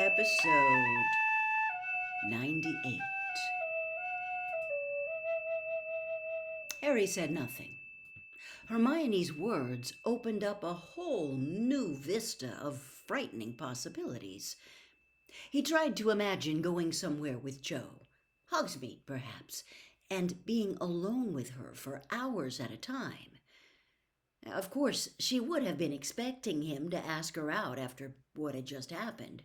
Episode 98. Harry said nothing. Hermione's words opened up a whole new vista of frightening possibilities. He tried to imagine going somewhere with Jo, Hogsmeade perhaps, and being alone with her for hours at a time. Of course, she would have been expecting him to ask her out after what had just happened.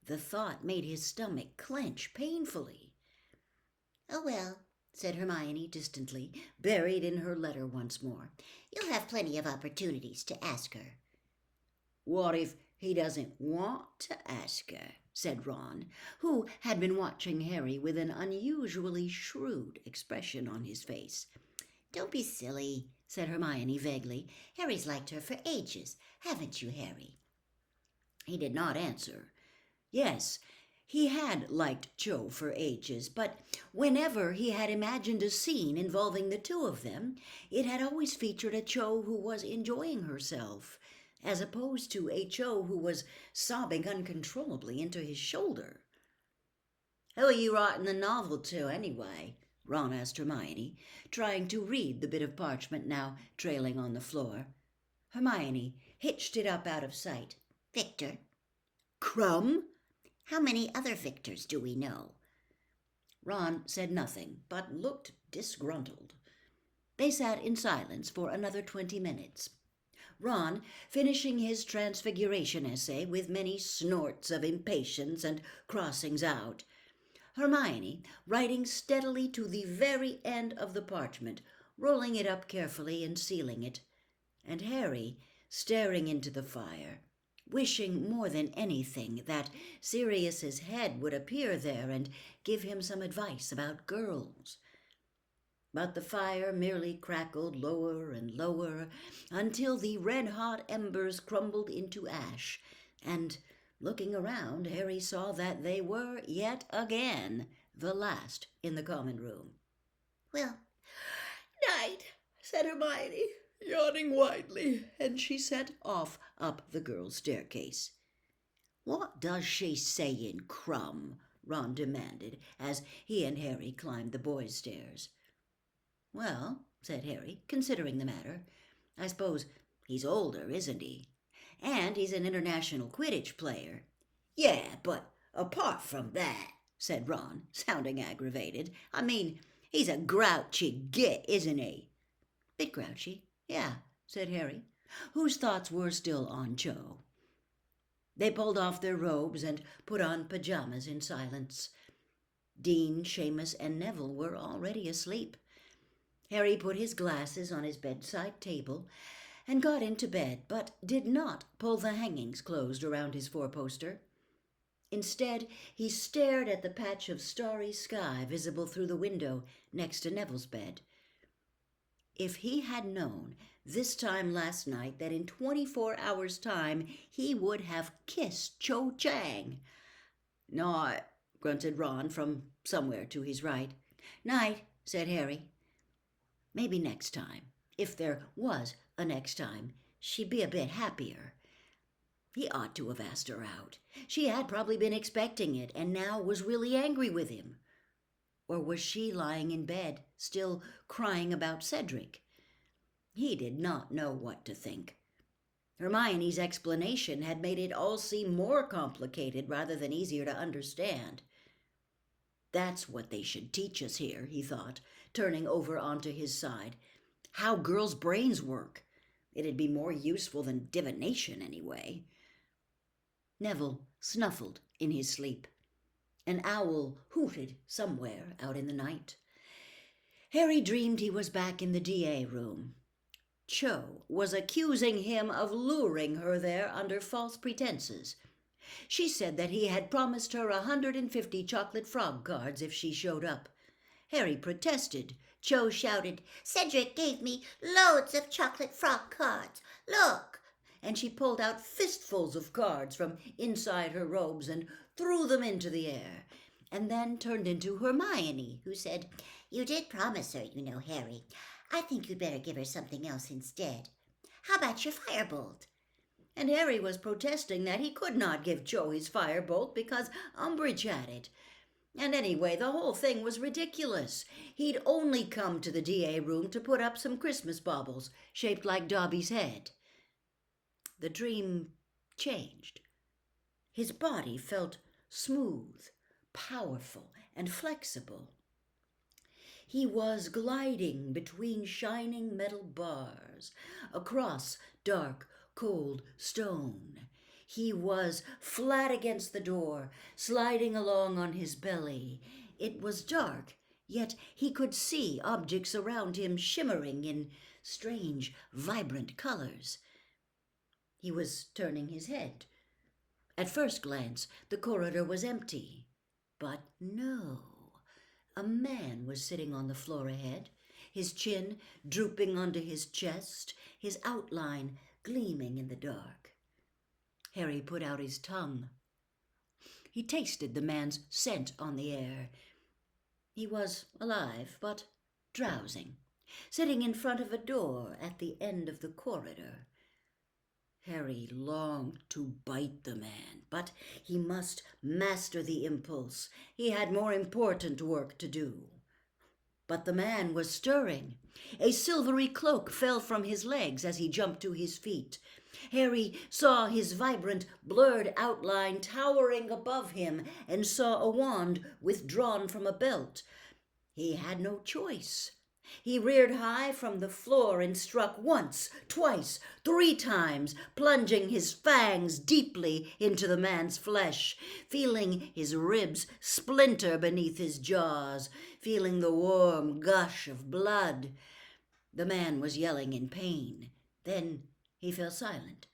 The thought made his stomach clench painfully. "Oh, well," said Hermione distantly, Buried in her letter once more. "you'll have plenty of opportunities to ask her." "What if he doesn't want to ask her?" said Ron, who had been watching Harry with an unusually shrewd expression on his face. "Don't be silly," said Hermione vaguely. "Harry's liked her for ages. Haven't you, Harry?" He did not answer. Yes, he had liked Jo for ages, but whenever he had imagined a scene involving the two of them, it had always featured a Jo who was enjoying herself, as opposed to a Jo who was sobbing uncontrollably into his shoulder. "Who are you writing the novel to, anyway?" Ron asked Hermione, trying to read the bit of parchment now trailing on the floor. Hermione hitched it up out of sight. "Victor." "Crumb?" "How many other Victors do we know?" Ron said nothing, but looked disgruntled. They sat in silence for another 20 minutes. Ron finishing his transfiguration essay with many snorts of impatience and crossings out. Hermione writing steadily to the very end of the parchment, rolling it up carefully and sealing it, and Harry staring into the fire, wishing more than anything that Sirius's head would appear there and give him some advice about girls. But the fire merely crackled lower and lower until the red-hot embers crumbled into ash, and looking around, Harry saw that they were, yet again, the last in the common room. "Well, "Night," said Hermione, yawning widely, and she set off up the girls' staircase. "What does she say in Crumb?" Ron demanded, as he and Harry climbed the boys' stairs. "Well," said Harry, considering the matter, "I suppose he's older, isn't he? And he's an international Quidditch player." "Yeah, but apart from that," said Ron, sounding aggravated, "I mean, he's a grouchy git, isn't he?" "Bit grouchy, yeah," said Harry, whose thoughts were still on Jo. They pulled off their robes and put on pajamas in silence. Dean, Seamus, and Neville were already asleep. Harry put his glasses on his bedside table and got into bed, but did not pull the hangings closed around his four-poster. Instead, he stared at the patch of starry sky visible through the window next to Neville's bed. If he had known this time last night that in 24 hours' time he would have kissed Cho Chang. "Night," grunted Ron from somewhere to his right. "Night," said Harry. Maybe next time, if there was a next time, she'd be a bit happier. He ought to have asked her out. She had probably been expecting it and now was really angry with him. Or was she lying in bed, still crying about Cedric? He did not know what to think. Hermione's explanation had made it all seem more complicated rather than easier to understand. That's what they should teach us here, he thought, turning over onto his side. How girls' brains work. It'd be more useful than divination, anyway. Neville snuffled in his sleep. An owl hooted somewhere out in the night. Harry dreamed he was back in the DA room. Cho was accusing him of luring her there under false pretenses. She said that he had promised her 150 chocolate frog cards if she showed up. Harry protested. Cho shouted, "Cedric gave me loads of chocolate frog cards. Look!" And she pulled out fistfuls of cards from inside her robes and threw them into the air, and then turned into Hermione, who said, "You did promise her, you know, Harry. I think you'd better give her something else instead. How about your firebolt?" and Harry was protesting that he could not give Cho his firebolt because Umbridge had it. And anyway, the whole thing was ridiculous. He'd only come to the DA room to put up some Christmas baubles shaped like Dobby's head. The dream changed. His body felt smooth, powerful, and flexible. He was gliding between shining metal bars, across dark, cold stone. He was flat against the door, sliding along on his belly. It was dark, yet he could see objects around him shimmering in strange, vibrant colors. He was turning his head. At first glance, the corridor was empty. But no. A man was sitting on the floor ahead, his chin drooping onto his chest, his outline gleaming in the dark. Harry put out his tongue. He tasted the man's scent on the air. He was alive, but drowsing, sitting in front of a door at the end of the corridor. Harry longed to bite the man, but he must master the impulse. He had more important work to do. But the man was stirring. A silvery cloak fell from his legs as he jumped to his feet. Harry saw his vibrant, blurred outline towering above him and saw a wand withdrawn from a belt. He had no choice. He reared high from the floor and struck once, twice, 3 times, plunging his fangs deeply into the man's flesh, feeling his ribs splinter beneath his jaws, feeling the warm gush of blood. The man was yelling in pain. Then he fell silent.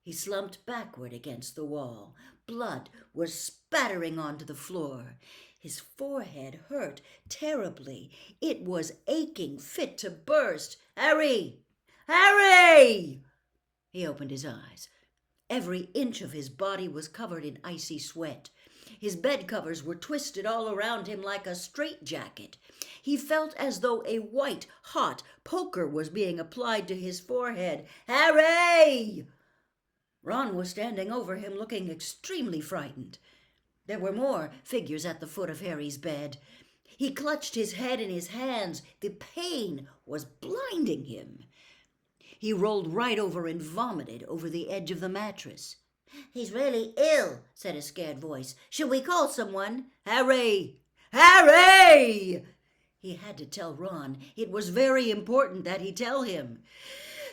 He slumped backward against the wall. Blood was spattering onto the floor. His forehead hurt terribly. It was aching, fit to burst. "Harry! Harry!" He opened his eyes. Every inch of his body was covered in icy sweat. His bed covers were twisted all around him like a straitjacket. He felt as though a white, hot poker was being applied to his forehead. "Harry!" Ron was standing over him, looking extremely frightened. There were more figures at the foot of Harry's bed. He clutched his head in his hands. The pain was blinding him. He rolled right over and vomited over the edge of the mattress. "He's really ill," said a scared voice. "Should we call someone?" "Harry! Harry!" He had to tell Ron. It was very important that he tell him.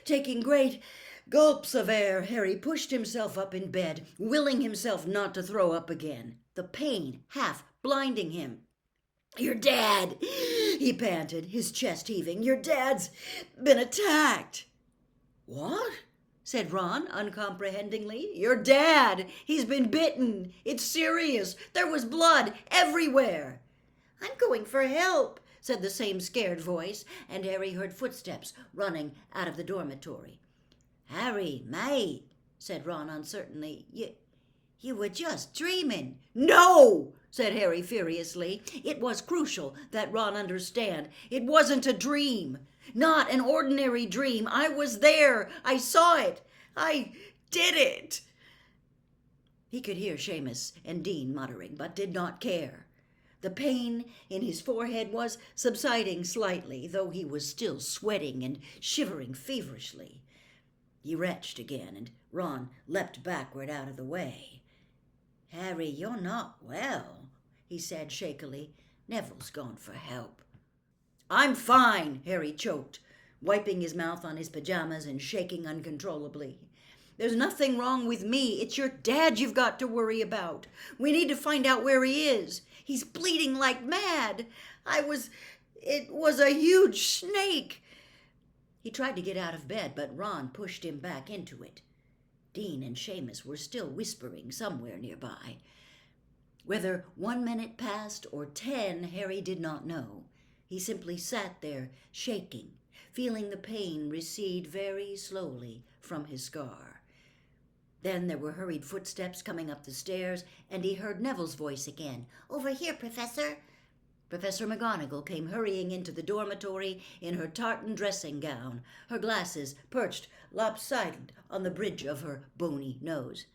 Taking great gulps of air, Harry pushed himself up in bed, willing himself not to throw up again, the pain half blinding him. "Your dad," he panted, his chest heaving. "Your dad's been attacked." "What?" said Ron uncomprehendingly. "Your dad. He's been bitten. It's serious. There was blood everywhere." "I'm going for help," said the same scared voice, and Harry heard footsteps running out of the dormitory. "Harry, mate," said Ron uncertainly, you were just dreaming." "No!" said Harry furiously. It was crucial that Ron understand. It wasn't a dream. Not an ordinary dream. I was there. I saw it. I did it. He could hear Seamus and Dean muttering, but did not care. The pain in his forehead was subsiding slightly, though he was still sweating and shivering feverishly. He retched again, and Ron leapt backward out of the way. "Harry, you're not well," he said shakily. "Neville's gone for help." "I'm fine," Harry choked, wiping his mouth on his pajamas and shaking uncontrollably. "There's nothing wrong with me. It's your dad you've got to worry about. We need to find out where he is. He's bleeding like mad. It was a huge snake." He tried to get out of bed, but Ron pushed him back into it. Dean and Seamus were still whispering somewhere nearby. Whether 1 minute passed or 10, Harry did not know. He simply sat there, shaking, feeling the pain recede very slowly from his scar. Then there were hurried footsteps coming up the stairs, and he heard Neville's voice again. "Over here, Professor." Professor McGonagall came hurrying into the dormitory in her tartan dressing gown, her glasses perched lopsided on the bridge of her bony nose.